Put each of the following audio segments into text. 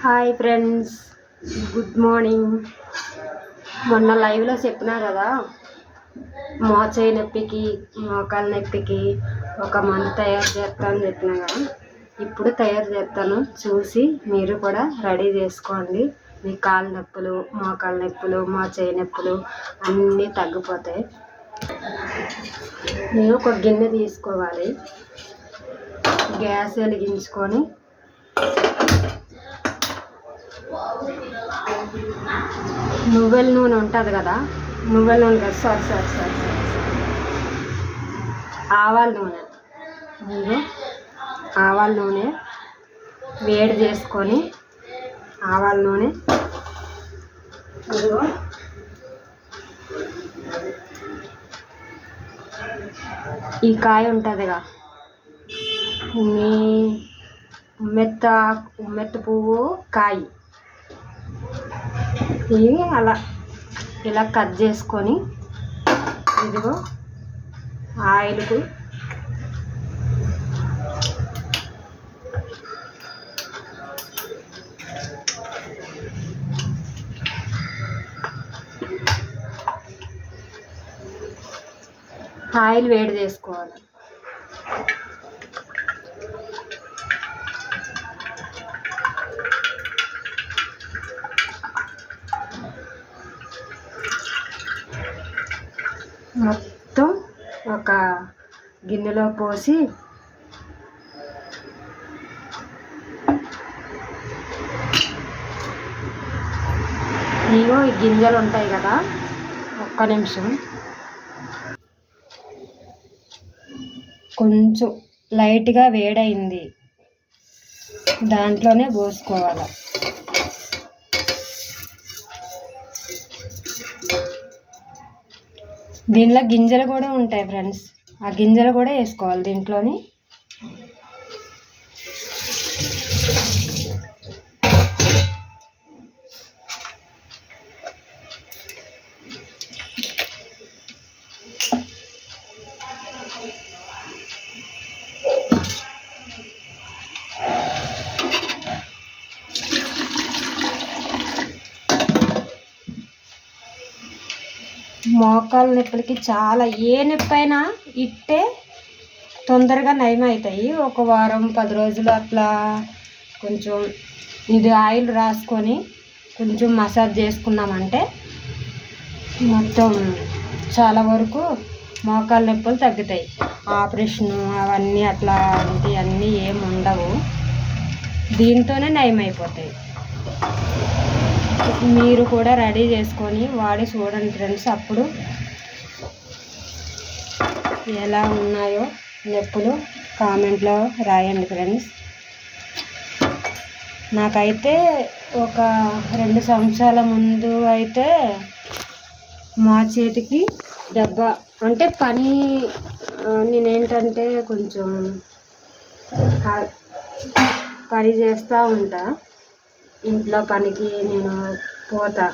Hi friends, good morning. మొన్న లైవ్లో చెప్పినా కదా, మోచేయి నొప్పికి మోకాల నొప్పికి ఒక మందు తయారు చేస్తానని చెప్పినా కదా. ఇప్పుడు తయారు చేస్తాను, చూసి మీరు కూడా రెడీ చేసుకోండి. మీ కాళ్ళ నొప్పులు, మోకాల నొప్పులు, మోచేయి నొప్పులు అన్నీ తగ్గిపోతాయి. నేను ఒక గిన్నె తీసుకోవాలి, గ్యాస్ వెలిగించుకొని నువ్వుల నూనె ఉంటుంది కదా, నువ్వుల నూనె కదా, సారీ ఆవాల నూనె. ఇదిగో ఆవాల నూనె వేడి చేసుకొని, ఆవాల నూనె ఇదిగో ఈ కాయ ఉంటుందిగా, ఉమ్మెత్త పువ్వు కాయ, ఇవి ఇలా కట్ చేసుకొని ఇదిగో ఆయిల్కు ఆయిల్ వేడి చేసుకోవాలి. మొత్తం ఒక గిన్నెలో పోసి ఇగో ఈ గింజలు ఉంటాయి కదా, ఒక్క నిమిషం. కొంచెం లైట్గా వేడైంది, దాంట్లోనే పోసుకోవాలి. దీనిలో గింజలు కూడా ఉంటాయి ఫ్రెండ్స్, ఆ గింజలు కూడా వేసుకోవాలి దీంట్లోని. మోకాల నొప్పులకి చాలా, ఏ నొప్పి అయినా ఇట్టే తొందరగా నయం అవుతాయి. ఒక వారం 10 రోజులు అట్లా కొంచెం ఇది ఆయిల్ రాసుకొని కొంచెం మసాజ్ చేసుకున్నామంటే మొత్తం చాలా వరకు మోకాల నొప్పులు తగ్గుతాయి. ఆపరేషన్ అవన్నీ అట్లాంటివన్నీ ఏమి ఉండవు, దీంతోనే నయం అయిపోతాయి. మీరు కూడా రెడీ చేసుకొని వాడి చూడండి ఫ్రెండ్స్, అప్పుడు ఎలా ఉన్నాయో నొప్పులు కామెంట్లో రాయండి ఫ్రెండ్స్. నాకైతే ఒక 2 సంవత్సరాల ముందు అయితే మా చేతికి దెబ్బ అంటే నేనేంటంటే కొంచెం పని చేస్తూ ఉంటా, ఇంట్లో పనికి నేను పోతా.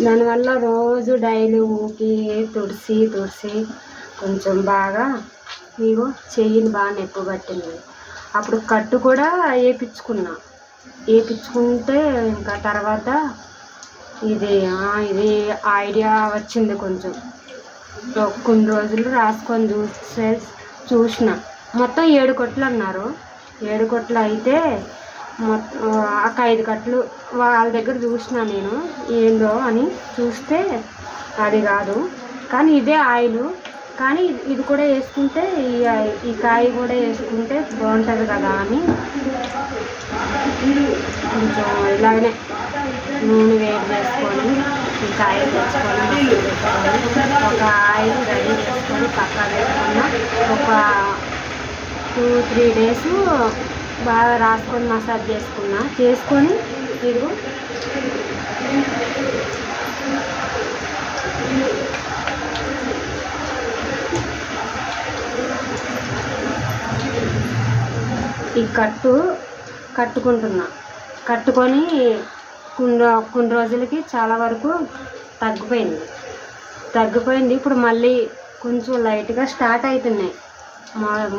దానివల్ల రోజు డైలీ ఊకి తుడిసి కొంచెం బాగా ఇగో చెయ్యిని బాగా నొప్పి పట్టింది. అప్పుడు కట్టు కూడా వేయించుకుంటే ఇంకా తర్వాత ఇది ఐడియా వచ్చింది. కొంచెం కొన్ని రోజులు రాసుకొని చూసిన మొత్తం 7 కట్లు అన్నారు. 7 కట్లు అయితే ఒక 5 కట్లు వాళ్ళ దగ్గర చూసిన నేను, ఏందో అని చూస్తే అది కాదు, కానీ ఇదే ఆయిల్. కానీ ఇది కూడా వేసుకుంటే ఈ కాయ కూడా వేసుకుంటే బాగుంటుంది కదా అని కొంచెం ఇలాగనే నూనె వేడి చేసుకొని ఈ కాయ తెచ్చుకొని ఒక ఆయిల్ రెడీ చేసుకొని పక్కా పెట్టుకున్న. ఒక 2-3 డేస్ బాగా రాసుకొని మసాజ్ చేసుకొని ఇదిగో ఈ కట్టుకొని కొన్ని రోజులకి చాలా వరకు తగ్గిపోయింది. ఇప్పుడు మళ్ళీ కొంచెం లైట్గా స్టార్ట్ అవుతున్నాయి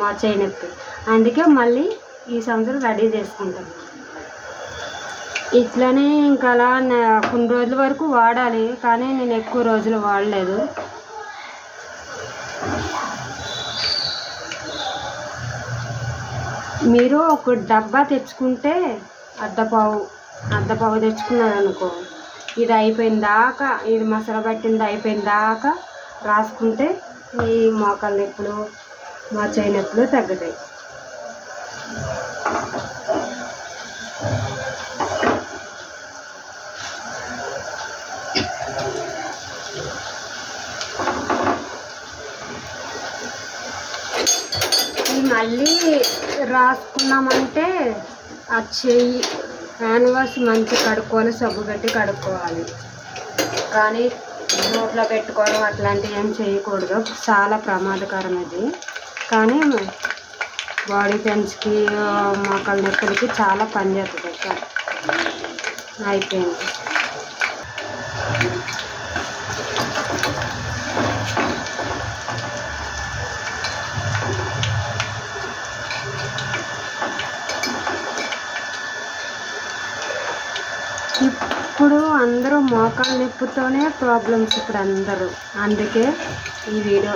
మా చేయి నొప్పి. అందుకే మళ్ళీ ఈ సంవత్సరం రెడీ చేసుకుంటాను. ఇట్లనే ఇంకా అలా కొన్ని రోజుల వరకు వాడాలి, కానీ నేను ఎక్కువ రోజులు వాడలేదు. మీరు ఒక డబ్బా తెచ్చుకుంటే అర్ధపావు తెచ్చుకున్నారనుకో, ఇది అయిపోయిన దాకా, ఇది మసాలా పట్టింది అయిపోయిన దాకా రాసుకుంటే ఈ మోకాళ్ళ నొప్పులు, మోచేయి నొప్పులు తగ్గుతాయి. మళ్ళీ రాసుకున్నామంటే ఆ చెయ్యి హ్యాండ్ వాష్ మంచిగా కడుక్కోవాలి, సబ్బు పెట్టి కడుక్కోవాలి. కానీ నోట్లో పెట్టుకోవడం అట్లాంటివి ఏం చేయకూడదు, చాలా ప్రమాదకరం ఇది. కానీ బాడీ పెయిన్స్కి, మోకాళ్ళ నొప్పులకి చాలా పనిచేస్తుంది. అయిపోయింది. ఇప్పుడు అందరూ మోకాళ్ళ నొప్పితోనే ప్రాబ్లమ్స్ ఇప్పుడు అందరూ. అందుకే ఈ వీడియో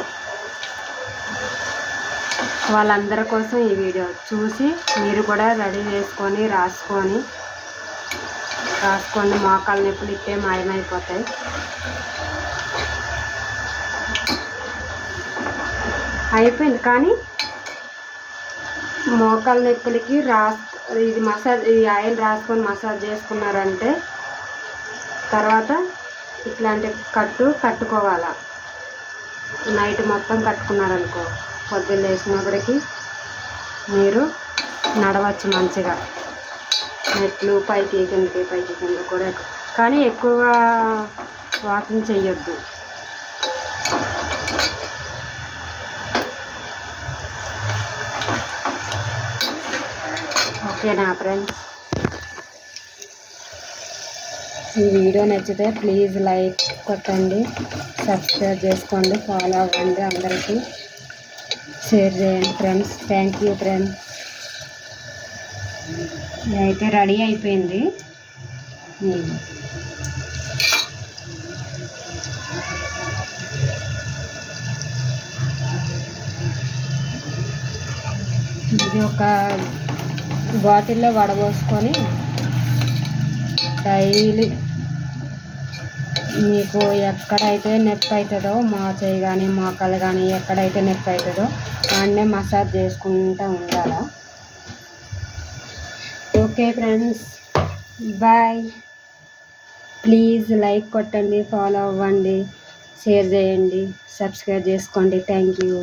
వాళ్ళందరి కోసం ఈ వీడియో చూసి మీరు కూడా రెడీ చేసుకొని రాసుకోండి. మోకాళ్ళ నొప్పులు ఇట్టే మాయమైపోతాయి. అయిపోయింది. కానీ మోకాళ్ళ నొప్పులకి ఇది ఈ ఆయిల్ రాసుకొని మసాజ్ చేసుకున్నారంటే తర్వాత ఇట్లాంటి కట్టుకోవాలా. నైట్ మొత్తం కట్టుకున్నారనుకో, పొద్దున్న లేచినప్పటికీ మీరు నడవచ్చు మంచిగా. మెట్లు పైకి కింద కూడా. కానీ ఎక్కువ వాకింగ్ చెయ్యొద్దు. ఓకేనా ఫ్రెండ్స్? ఈ వీడియో నచ్చితే ప్లీజ్ లైక్ కొట్టండి, సబ్స్క్రైబ్ చేసుకోండి, ఫాలో అవ్వండి, అందరికీ షేర్ చేయండి ఫ్రెండ్స్. Thank you friends. అయితే రెడీ అయిపోయింది. ఇది ఒక బాటిల్లో వడబోసుకొని డైలీ మీకు ఎక్కడైతే నొప్పి అవుతుందో, మోచేయి కానీ మోకాలు కానీ ఎక్కడైతే నొప్పి అవుతుందో దాన్నే మసాజ్ చేసుకుంటూ ఉండాలి. Okay friends, bye. Please like కొట్టండి, ఫాలో అవ్వండి, షేర్ చేయండి, సబ్స్క్రైబ్ చేసుకోండి. Thank you.